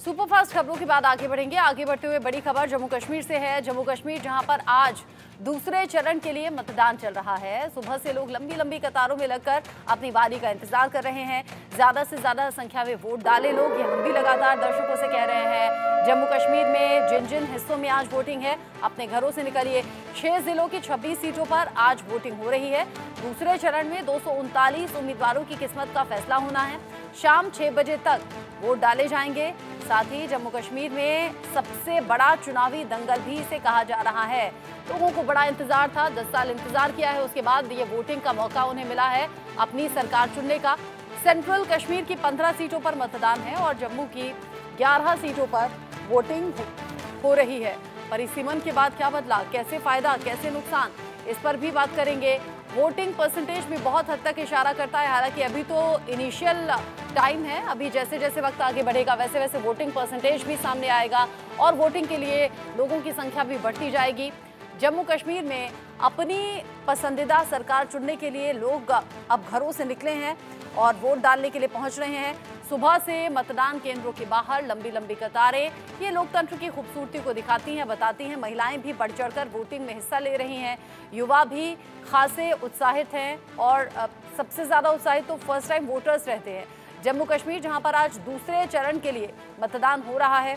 Superfast खबरों के बाद आगे बढ़ेंगे। आगे बढ़ते हुए बड़ी खबर जम्मू कश्मीर से है। जम्मू कश्मीर जहां पर आज दूसरे चरण के लिए मतदान चल रहा है। सुबह से लोग लंबी लंबी कतारों में लगकर अपनी बारी का इंतजार कर रहे हैं। ज्यादा से ज्यादा संख्या में वोट डाले लोग, ये हम भी लगातार दर्शकों से कह रहे हैं। जम्मू कश्मीर में जिन जिन हिस्सों में आज वोटिंग है, अपने घरों से निकलिए। 6 जिलों की 26 सीटों पर आज वोटिंग हो रही है। दूसरे चरण में 239 उम्मीदवारों की किस्मत का फैसला होना है। शाम 6 बजे तक वोट डाले जाएंगे। साथ ही जम्मू कश्मीर में सबसे बड़ा चुनावी दंगल भी इसे कहा जा रहा है। लोगों को बड़ा इंतजार था, 10 साल इंतजार किया है, उसके बाद ये वोटिंग का मौका उन्हें मिला है अपनी सरकार चुनने का। सेंट्रल कश्मीर की 15 सीटों पर मतदान है और जम्मू की 11 सीटों पर वोटिंग हो रही है। परिसीमन के बाद क्या बदला, कैसे फायदा, कैसे नुकसान, इस पर भी बात करेंगे। वोटिंग परसेंटेज भी बहुत हद तक इशारा करता है। हालांकि अभी तो इनिशियल टाइम है, अभी जैसे जैसे वक्त आगे बढ़ेगा वैसे वैसे वोटिंग परसेंटेज भी सामने आएगा और वोटिंग के लिए लोगों की संख्या भी बढ़ती जाएगी। जम्मू कश्मीर में अपनी पसंदीदा सरकार चुनने के लिए लोग अब घरों से निकले हैं और वोट डालने के लिए पहुंच रहे हैं। सुबह से मतदान केंद्रों के बाहर लंबी लंबी कतारें ये लोकतंत्र की खूबसूरती को दिखाती हैं, बताती हैं। महिलाएं भी बढ़ चढ़कर वोटिंग में हिस्सा ले रही हैं। युवा भी खासे उत्साहित हैं और सबसे ज़्यादा उत्साहित तो फर्स्ट टाइम वोटर्स रहते हैं। जम्मू कश्मीर जहां पर आज दूसरे चरण के लिए मतदान हो रहा है।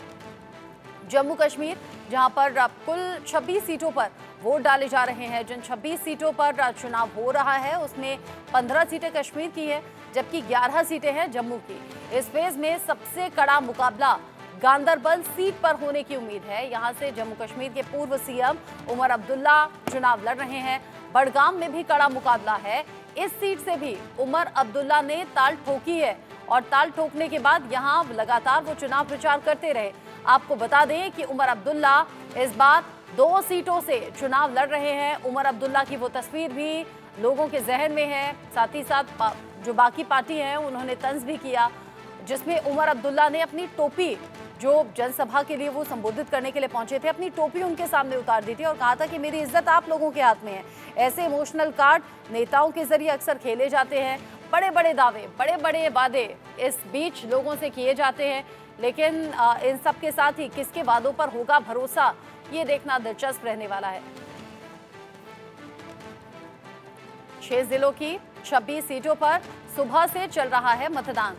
जम्मू कश्मीर जहां पर कुल 26 सीटों पर वोट डाले जा रहे हैं। जिन 26 सीटों पर चुनाव हो रहा है उसमें 15 सीटें कश्मीर की है, जबकि 11 सीटें हैं जम्मू की। इस फेज में सबसे कड़ा मुकाबला गांदरबल सीट पर होने की उम्मीद है। यहां से जम्मू कश्मीर के पूर्व सीएम उमर अब्दुल्ला चुनाव लड़ रहे हैं। बड़गाम में भी कड़ा मुकाबला है। इस सीट से भी उमर अब्दुल्ला ने ताल ठोकी है और ताल ठोकने के बाद यहां लगातार वो चुनाव प्रचार करते रहे। आपको बता दें कि उमर अब्दुल्ला इस बार 2 सीटों से चुनाव लड़ रहे हैं। उमर अब्दुल्ला की वो तस्वीर भी लोगों के जहन में है। साथ ही साथ जो बाकी पार्टी हैं उन्होंने तंज भी किया, जिसमें उमर अब्दुल्ला ने अपनी टोपी, जो जनसभा के लिए वो संबोधित करने के लिए पहुंचे थे, अपनी टोपी उनके सामने उतार दी थी और कहा था कि मेरी इज्जत आप लोगों के हाथ में है। ऐसे इमोशनल कार्ड नेताओं के जरिए अक्सर खेले जाते हैं। बड़े बड़े दावे, बड़े बड़े वादे इस बीच लोगों से किए जाते हैं, लेकिन इन सब के साथ ही किसके वादों पर होगा भरोसा, ये देखना दिलचस्प रहने वाला है। 6 जिलों की 26 सीटों पर सुबह से चल रहा है मतदान।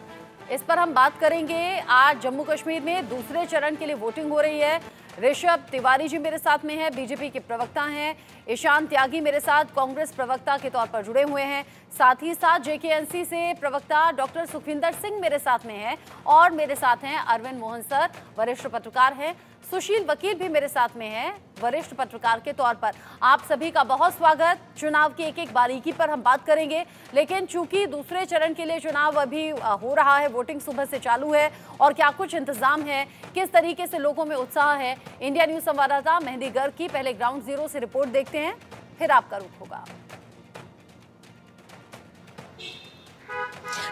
इस पर हम बात करेंगे। आज जम्मू कश्मीर में दूसरे चरण के लिए वोटिंग हो रही है। ऋषभ तिवारी जी मेरे साथ में हैं, बीजेपी के प्रवक्ता हैं। ईशान त्यागी मेरे साथ कांग्रेस प्रवक्ता के तौर पर जुड़े हुए हैं। साथ ही साथ जेकेएनसी से प्रवक्ता डॉक्टर सुखविंदर सिंह मेरे साथ में हैं और मेरे साथ हैं अरविंद मोहन सर, वरिष्ठ पत्रकार हैं। सुशील वकील भी मेरे साथ में हैं, वरिष्ठ पत्रकार के तौर पर। आप सभी का बहुत स्वागत। चुनाव की एक एक बारीकी पर हम बात करेंगे, लेकिन चूंकि दूसरे चरण के लिए चुनाव अभी हो रहा है, वोटिंग सुबह से चालू है और क्या कुछ इंतजाम है, किस तरीके से लोगों में उत्साह है, इंडिया न्यूज संवाददाता मेहंदी गर्ग की पहले ग्राउंड जीरो से रिपोर्ट देखते हैं, फिर आपका रुख होगा।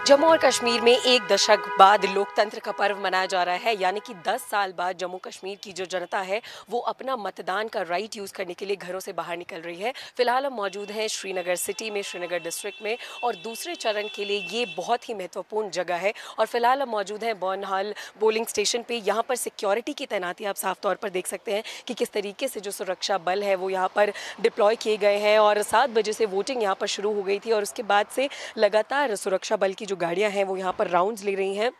जम्मू और कश्मीर में एक दशक बाद लोकतंत्र का पर्व मनाया जा रहा है, यानी कि 10 साल बाद जम्मू कश्मीर की जो जनता है वो अपना मतदान का राइट यूज़ करने के लिए घरों से बाहर निकल रही है। फिलहाल हम मौजूद हैं श्रीनगर सिटी में, श्रीनगर डिस्ट्रिक्ट में, और दूसरे चरण के लिए ये बहुत ही महत्वपूर्ण जगह है। और फिलहाल हम मौजूद हैं बॉर्नहाल पोलिंग स्टेशन पे। यहाँ पर सिक्योरिटी की तैनाती आप साफ तौर पर देख सकते हैं कि किस तरीके से जो सुरक्षा बल है वो यहाँ पर डिप्लॉय किए गए हैं। और 7 बजे से वोटिंग यहाँ पर शुरू हो गई थी और उसके बाद से लगातार सुरक्षा बल की जो गाड़ियां हैं वो यहाँ पर राउंड्स ले रही हैं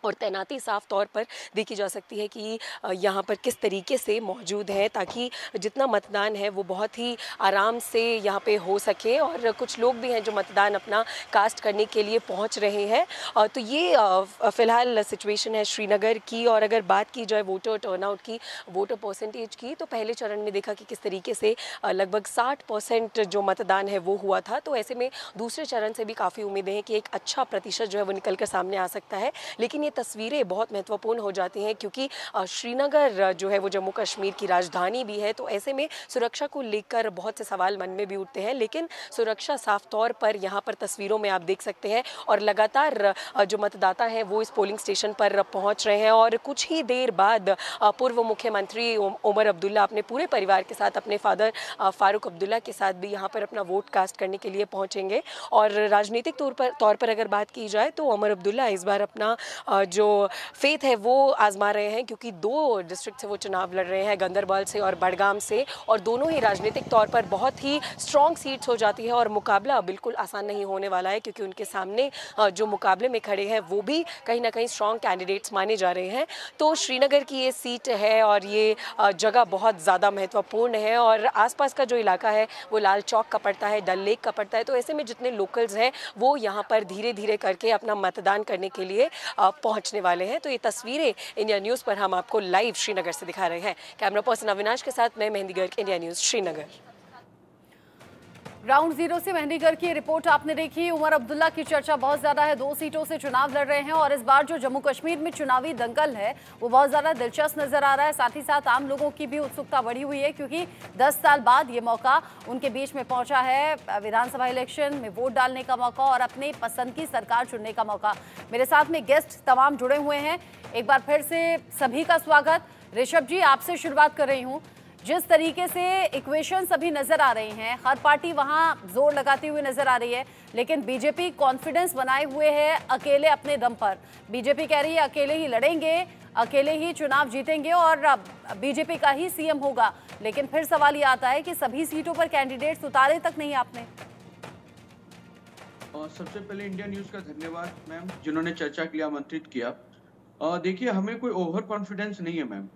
और तैनाती साफ तौर पर देखी जा सकती है कि यहाँ पर किस तरीके से मौजूद है, ताकि जितना मतदान है वो बहुत ही आराम से यहाँ पे हो सके। और कुछ लोग भी हैं जो मतदान अपना कास्ट करने के लिए पहुँच रहे हैं। तो ये फ़िलहाल सिचुएशन है श्रीनगर की। और अगर बात की जाए वोटर टर्नआउट की, वोटर परसेंटेज की, तो पहले चरण में देखा कि किस तरीके से लगभग 60% जो मतदान है वो हुआ था। तो ऐसे में दूसरे चरण से भी काफ़ी उम्मीदें हैं कि एक अच्छा प्रतिशत जो है वो निकल कर सामने आ सकता है। लेकिन तस्वीरें बहुत महत्वपूर्ण हो जाती हैं क्योंकि श्रीनगर जो है वो जम्मू कश्मीर की राजधानी भी है। तो ऐसे में सुरक्षा को लेकर बहुत से सवाल मन में भी उठते हैं, लेकिन सुरक्षा साफ तौर पर यहाँ पर तस्वीरों में आप देख सकते हैं। और लगातार जो मतदाता हैं वो इस पोलिंग स्टेशन पर पहुँच रहे हैं। और कुछ ही देर बाद पूर्व मुख्यमंत्री उमर अब्दुल्ला अपने पूरे परिवार के साथ, अपने फादर फारूक अब्दुल्ला के साथ भी यहाँ पर अपना वोट कास्ट करने के लिए पहुँचेंगे। और राजनीतिक तौर पर अगर बात की जाए तो उमर अब्दुल्ला इस बार अपना जो फेथ है वो आजमा रहे हैं, क्योंकि 2 डिस्ट्रिक्ट से वो चुनाव लड़ रहे हैं, गंदरबल से और बडगाम से, और दोनों ही राजनीतिक तौर पर बहुत ही स्ट्रॉन्ग सीट्स हो जाती है और मुकाबला बिल्कुल आसान नहीं होने वाला है, क्योंकि उनके सामने जो मुकाबले में खड़े हैं वो भी कहीं ना कहीं स्ट्रॉन्ग कैंडिडेट्स माने जा रहे हैं। तो श्रीनगर की ये सीट है और ये जगह बहुत ज़्यादा महत्वपूर्ण है, और आसपास का जो इलाका है वो लाल चौक का पड़ता है, डल लेक का पड़ता है। तो ऐसे में जितने लोकल्स हैं वो यहाँ पर धीरे धीरे करके अपना मतदान करने के लिए पहुँचने वाले हैं। तो ये तस्वीरें इंडिया न्यूज़ पर हम आपको लाइव श्रीनगर से दिखा रहे हैं। कैमरा पर्सन अविनाश के साथ मैं mehndi Garg, India news Srinagar. Ground zero से मेहंदीगढ़ की रिपोर्ट आपने देखी। उमर अब्दुल्ला की चर्चा बहुत ज्यादा है, 2 सीटों से चुनाव लड़ रहे हैं और इस बार जो जम्मू कश्मीर में चुनावी दंगल है वो बहुत ज्यादा दिलचस्प नजर आ रहा है। साथ ही साथ आम लोगों की भी उत्सुकता बढ़ी हुई है, क्योंकि 10 साल बाद ये मौका उनके बीच में पहुंचा है। विधानसभा इलेक्शन में वोट डालने का मौका और अपने पसंद की सरकार चुनने का मौका। मेरे साथ में गेस्ट तमाम जुड़े हुए हैं, एक बार फिर से सभी का स्वागत। ऋषभ जी, आपसे शुरुआत कर रही हूँ। जिस तरीके से इक्वेशंस अभी नजर आ रही हैं, हर पार्टी वहां जोर लगाती हुई नजर आ रही है, लेकिन बीजेपी कॉन्फिडेंस बनाए हुए है अकेले अपने दम पर। बीजेपी कह रही है अकेले ही लड़ेंगे, अकेले ही चुनाव जीतेंगे और बीजेपी का ही सीएम होगा। लेकिन फिर सवाल ये आता है कि सभी सीटों पर कैंडिडेट्स उतारे तक नहीं आपने। सबसे पहले इंडिया न्यूज का धन्यवाद मैम, जिन्होंने चर्चा के लिए आमंत्रित किया। देखिए, हमें कोई ओवर कॉन्फिडेंस नहीं है मैम।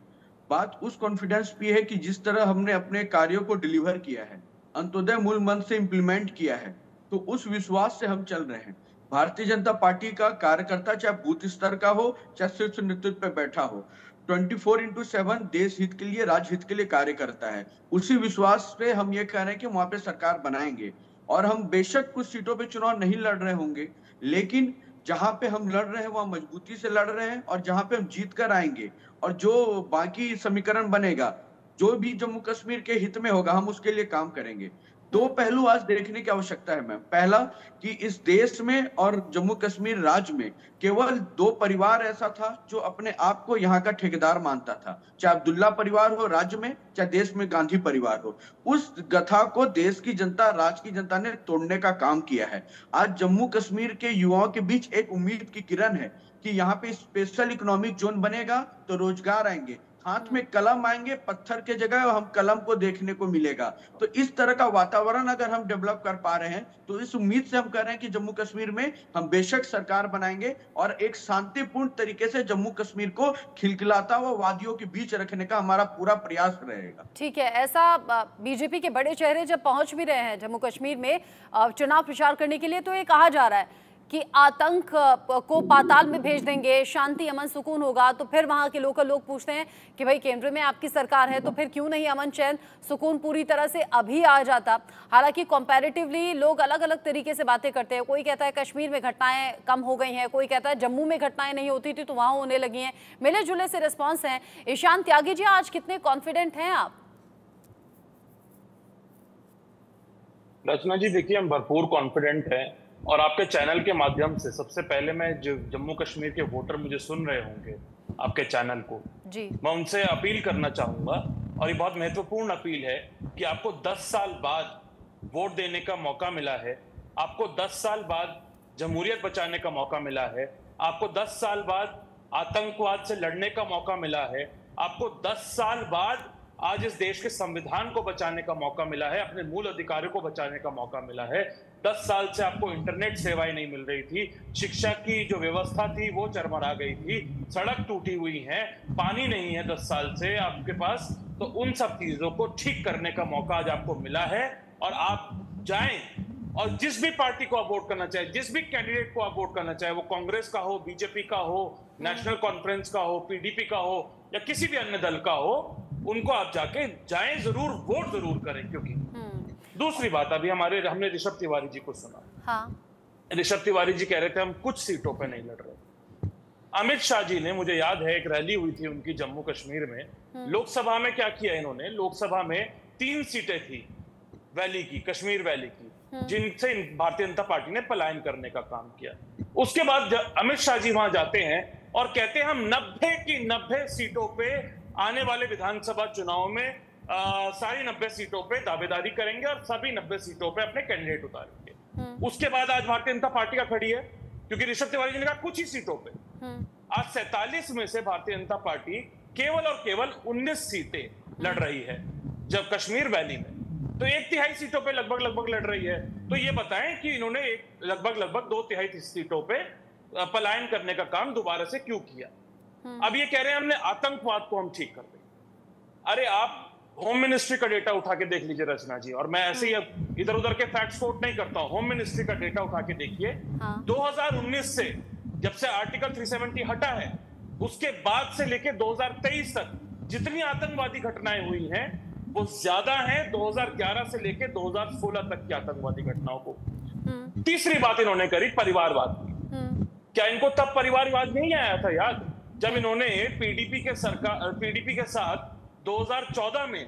बात उस कॉन्फिडेंस पे है कि जिस तरह हमने अपने कार्यों को डिलीवर किया है, अंत्योदय मूल मंत्र से इम्प्लीमेंट किया है, तो उस विश्वास से हम चल रहे हैं। भारतीय जनता पार्टी का कार्यकर्ता चाहे बूथ स्तर का हो, चाहे शीर्ष नेतृत्व पे बैठा हो, 24/7 देश हित के लिए, राज्य हित के लिए कार्य करता है। उसी विश्वास पे हम ये कह रहे हैं कि वहां पे सरकार बनाएंगे। और हम बेशक कुछ सीटों पे चुनाव नहीं लड़ रहे होंगे, लेकिन जहां पे हम लड़ रहे हैं वहां मजबूती से लड़ रहे हैं, और जहां पे हम जीत कर आएंगे और जो बाकी समीकरण बनेगा, जो भी जम्मू कश्मीर के हित में होगा, हम उसके लिए काम करेंगे। 2 पहलू आज देखने की आवश्यकता है मैम। पहला कि इस देश में और जम्मू कश्मीर राज्य में केवल 2 परिवार ऐसा था जो अपने आप को यहाँ का ठेकेदार मानता था, चाहे अब्दुल्ला परिवार हो राज्य में, चाहे देश में गांधी परिवार हो। उस गथा को देश की जनता, राज्य की जनता ने तोड़ने का काम किया है। आज जम्मू कश्मीर के युवाओं के बीच एक उम्मीद की किरण है कि यहाँ पे स्पेशल इकोनॉमिक जोन बनेगा तो रोजगार आएंगे, हाथ में कलम आएंगे, पत्थर के जगह हम कलम को देखने को मिलेगा। तो इस तरह का वातावरण अगर हम डेवलप कर पा रहे हैं, तो इस उम्मीद से हम कह रहे हैं कि जम्मू कश्मीर में हम बेशक सरकार बनाएंगे और एक शांतिपूर्ण तरीके से जम्मू कश्मीर को खिलखिलाता हुआ वादियों के बीच रखने का हमारा पूरा प्रयास रहेगा। ठीक है, ऐसा बीजेपी के बड़े चेहरे जब पहुंच भी रहे हैं जम्मू कश्मीर में चुनाव प्रचार करने के लिए, तो ये कहा जा रहा है कि आतंक को पाताल में भेज देंगे, शांति अमन सुकून होगा। तो फिर वहां के लोकल लोग पूछते हैं कि भाई केंद्र में आपकी सरकार है, तो फिर क्यों नहीं अमन चैन सुकून पूरी तरह से अभी आ जाता। हालांकि कंपैरेटिवली लोग अलग अलग तरीके से बातें करते हैं। कोई कहता है कश्मीर में घटनाएं कम हो गई हैं, कोई कहता है जम्मू में घटनाएं नहीं होती थी तो वहां होने लगी हैं। मिले जुले से रिस्पॉन्स हैं। ईशान त्यागी जी, आज कितने कॉन्फिडेंट हैं आप? रचना जी, देखिए, हम भरपूर कॉन्फिडेंट हैं और आपके चैनल के माध्यम से सबसे पहले मैं जो जम्मू कश्मीर के वोटर मुझे सुन रहे होंगे आपके चैनल को जी, मैं उनसे अपील करना चाहूंगा, और ये बहुत महत्वपूर्ण अपील है कि आपको 10 साल बाद वोट देने का मौका मिला है, आपको 10 साल बाद जमहूरियत बचाने का मौका मिला है, आपको 10 साल बाद आतंकवाद से लड़ने का मौका मिला है, आपको 10 साल बाद आज इस देश के संविधान को बचाने का मौका मिला है, अपने मूल अधिकारों को बचाने का मौका मिला है। 10 साल से आपको इंटरनेट सेवाएं नहीं मिल रही थी, शिक्षा की जो व्यवस्था थी वो चरमरा गई थी, सड़क टूटी हुई है, पानी नहीं है 10 साल से आपके पास। तो उन सब चीजों को ठीक करने का मौका आज आपको मिला है, और आप जाएं और जिस भी पार्टी को आप वोट करना चाहे, जिस भी कैंडिडेट को आप वोट करना चाहे, वो कांग्रेस का हो, बीजेपी का हो, नेशनल कॉन्फ्रेंस का हो, पीडीपी का हो या किसी भी अन्य दल का हो, उनको आप जाएं जरूर, वोट जरूर करें। क्योंकि दूसरी बात, अभी हमने ऋषभ तिवारी जी को सुना। हाँ। ऋषभ तिवारी जी कह रहे थे हम कुछ सीटों पे नहीं लड़ रहे। अमित शाह जी ने, मुझे याद है एक रैली हुई थी उनकी जम्मू कश्मीर में, लोकसभा में क्या किया इन्होंने, लोकसभा में 3 सीटें थी वैली की, कश्मीर वैली की, जिनसे भारतीय जनता पार्टी ने पलायन करने का काम किया। उसके बाद अमित शाह जी वहां जाते हैं और कहते हैं हम 90 की 90 सीटों पे आने वाले विधानसभा चुनाव में सारी 90 सीटों पे दावेदारी करेंगे और सभी 90 सीटों पे अपने कैंडिडेट उतारेंगे। उसके बाद आज भारतीय जनता पार्टी का खड़ी है, क्योंकि ऋषभ तिवारी जी ने कहा कुछ ही सीटों पे। आज 47 में से भारतीय जनता पार्टी केवल और केवल 19 सीटें लड़ रही है। जब कश्मीर वैली में तो 1/3 सीटों पे लगभग लड़ रही है। तो ये बताएं कि इन्होंने लगभग 2/3 सीटों पे पलायन करने का काम दोबारा से क्यों किया। अब ये कह रहे हैं हमने आतंकवाद को हम ठीक कर दें। अरे आप होम मिनिस्ट्री का डेटा उठा के देख लीजिए रचना जी, और मैं ऐसे ही इधर उधर के फैक्ट्स कोट नहीं करता हूं। होम मिनिस्ट्री का डेटा उठा के देखिए। 2019 से जब से आर्टिकल 370 हटा है, उसके बाद से लेके 2023 तक जितनी आतंकवादी घटनाएं हुई हैं वो ज्यादा है 2011 से लेके 2016 तक की आतंकवादी घटनाओं को। तीसरी बात इन्होंने करी परिवारवाद की। क्या इनको तब परिवारवाद नहीं आया था याद, जब इन्होंने पीडीपी के साथ 2014 में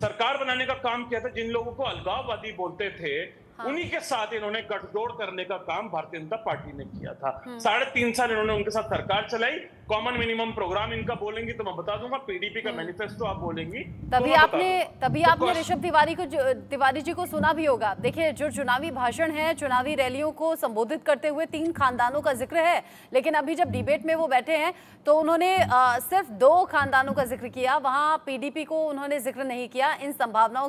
सरकार बनाने का काम किया था। जिन लोगों को अलगाववादी बोलते थे, उन्हीं के साथ इन्होंने गठजोड़ करने का काम भारतीय जनता पार्टी ने किया था। 3.5 साल इन्होंने उनके साथ सरकार चलाई। कॉमन मिनिमम प्रोग्राम इनका बोलेंगी तो मैं बता दूंगा, पीडीपी का मैनिफेस्टो आप बोलेंगी तभी आपने ऋषभ तिवारी जी को सुना भी होगा। देखिए, जो चुनावी भाषण है, चुनावी रैलियों को संबोधित करते हुए 3 खानदानों का जिक्र है, लेकिन अभी जब डिबेट में वो बैठे हैं तो उन्होंने सिर्फ 2 खानदानों का जिक्र किया। वहां पीडीपी को उन्होंने जिक्र नहीं किया। इन संभावनाओं की